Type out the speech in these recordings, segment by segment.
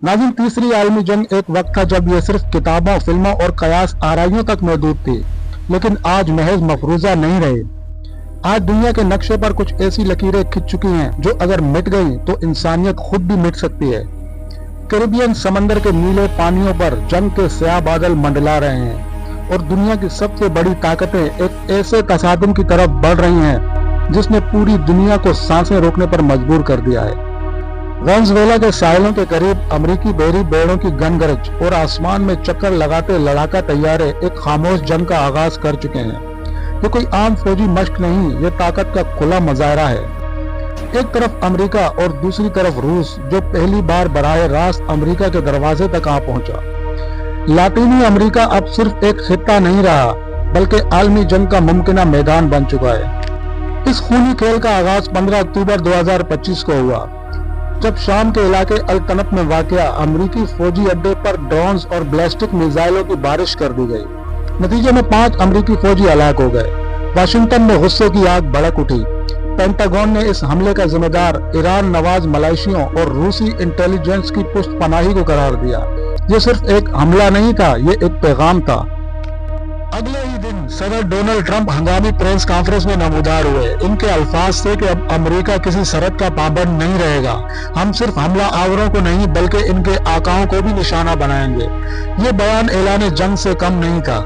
नाज़रीन, तीसरी आलमी जंग एक वक्त था जब यह सिर्फ किताबों, फिल्मों और कयास आराइयों तक महदूद थी, लेकिन आज महज मफरूजा नहीं रहे। आज दुनिया के नक्शे पर कुछ ऐसी लकीरें खिंच चुकी हैं जो अगर मिट गई तो इंसानियत खुद भी मिट सकती है। कैरिबियन समंदर के नीले पानियों पर जंग के स्याह बादल मंडला रहे हैं और दुनिया की सबसे बड़ी ताकतें एक ऐसे तसादुम की तरफ बढ़ रही हैं जिसने पूरी दुनिया को सांसें रोकने पर मजबूर कर दिया है। वेनेजुएला के साहिलों के करीब अमेरिकी बहरी बेड़ों की गनगरज और आसमान में चक्कर लगाते लड़ाका तैयारे एक खामोश जंग का आगाज कर चुके हैं। ये कोई आम फौजी मश्क नहीं, ये ताकत का खुला मुजाहरा है। एक तरफ अमेरिका और दूसरी तरफ रूस, जो पहली बार बराह रास्त अमेरिका के दरवाजे तक आ पहुंचा। लातीनी अमेरिका अब सिर्फ एक खित्ता नहीं रहा, बल्कि आलमी जंग का मुमकिना मैदान बन चुका है। इस खूनी खेल का आगाज 15 अक्टूबर 2025 को हुआ, जब शाम के इलाके अल तनफ में वाक़या अमेरिकी फौजी अड्डे पर ड्रोन्स और बैलिस्टिक मिसाइलों की बारिश कर दी गई। नतीजे में 5 अमेरिकी फौजी हलाक हो गए। वाशिंगटन में गुस्से की आग भड़क उठी। पेंटागन ने इस हमले का जिम्मेदार ईरान नवाज मलेशियों और रूसी इंटेलिजेंस की पुष्टपनाही को करार दिया। ये सिर्फ एक हमला नहीं था, ये एक पैगाम था। अगले ही दिन सदर डोनाल्ड ट्रंप हंगामी प्रेस कॉन्फ्रेंस में नमूदार हुए। इनके अल्फाज थे कि अब अमेरिका किसी शर्त का पाबंद नहीं रहेगा। हम सिर्फ हमला आवरों को नहीं बल्कि इनके आकाओं को भी निशाना बनाएंगे। ये बयान ऐलान जंग से कम नहीं था।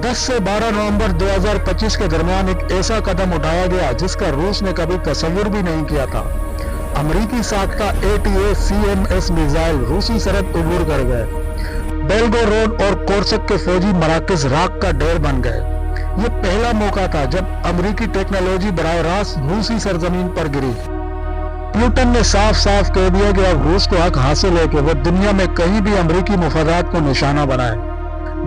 10 से 12 नवंबर 2025 के दरमियान एक ऐसा कदम उठाया गया जिसका रूस ने कभी तस्वुर भी नहीं किया था। अमेरिकी साख्ता ATACMS मिसाइल रूसी सरहद उबूर कर गए। बेलगोरोड और कोर्सक के फौजी मराकज राख का ढेर बन गए। ये पहला मौका था जब अमेरिकी टेक्नोलॉजी बराह रास्त रूसी सरजमीन पर गिरी। प्लूटन ने साफ साफ कह दिया कि अब रूस को हक हासिल है कि वो दुनिया में कहीं भी अमेरिकी मुफादात को निशाना बनाए।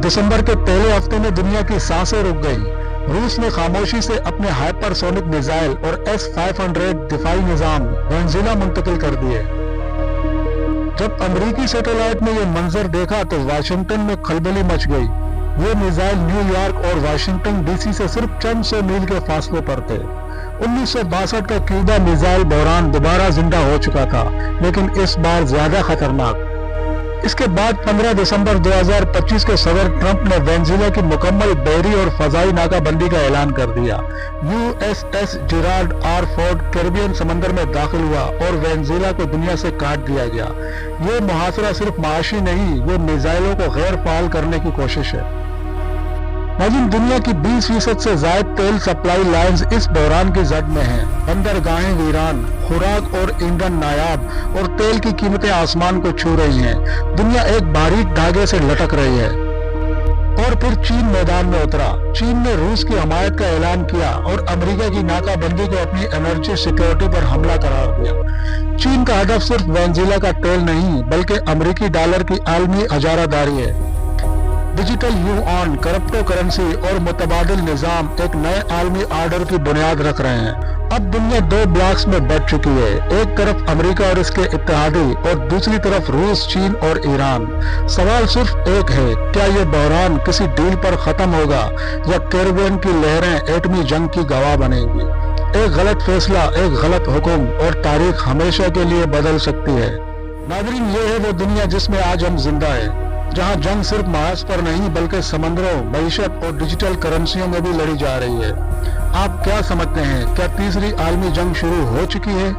दिसंबर के पहले हफ्ते में दुनिया की सांसें रुक गई। रूस ने खामोशी से अपने हाइपरसोनिक मिसाइल और S-500 दिफाई निजाम वेनेजुएला मुंतकिल कर दिए। जब अमेरिकी सैटेलाइट ने यह मंजर देखा तो वाशिंगटन में खलबली मच गई। ये मिसाइल न्यूयॉर्क और वाशिंगटन DC से सिर्फ चंद सौ मील के फासले पर थे। 1962 का क्यूबा मिसाइल बहरान दोबारा जिंदा हो चुका था, लेकिन इस बार ज्यादा खतरनाक। इसके बाद 15 दिसंबर 2025 को सदर ट्रंप ने वेनेजुएला की मुकम्मल बहरी और फजाई नाकाबंदी का ऐलान कर दिया। USS Gerald R Ford Caribbean समंदर में दाखिल हुआ और वेनेजुएला को दुनिया से काट दिया गया। ये मुहासरा सिर्फ माशी नहीं, ये मिसाइलों को गैर फाल करने की कोशिश है। नाज़रीन, दुनिया की 20% से ज्यादा तेल सप्लाई लाइन्स इस बहरान की जद में हैं। बंदरगाहें वीरान, खुराक और ईंधन नायाब और तेल की कीमतें आसमान को छू रही हैं। दुनिया एक बारीक धागे से लटक रही है। और फिर चीन मैदान में उतरा। चीन ने रूस की हमायत का ऐलान किया और अमेरिका की नाकाबंदी को अपनी एनर्जी सिक्योरिटी पर हमला करार दिया। चीन का हदफ सिर्फ वेनेजुएला का तेल नहीं बल्कि अमेरिकी डॉलर की आलमी इजारादारी है। डिजिटल युआन, क्रिप्टो करेंसी और मुतबादिल निजाम एक नए आलमी आर्डर की बुनियाद रख रहे हैं। अब दुनिया 2 ब्लॉक्स में बढ़ चुकी है। एक तरफ अमेरिका और इसके इत्तेहादी और दूसरी तरफ रूस, चीन और ईरान। सवाल सिर्फ एक है, क्या ये बहरान किसी डील पर खत्म होगा या कैरिबियन की लहरें एटमी जंग की गवाह बनेंगी? एक गलत फैसला, एक गलत हुक्म और तारीख हमेशा के लिए बदल सकती है। नाज़रीन, ये है वो दुनिया जिसमें आज हम जिंदा है, जहां जंग सिर्फ महाज पर नहीं बल्कि समंदरों, मईशत और डिजिटल करेंसियों में भी लड़ी जा रही है। आप क्या समझते हैं, क्या तीसरी आलमी जंग शुरू हो चुकी है?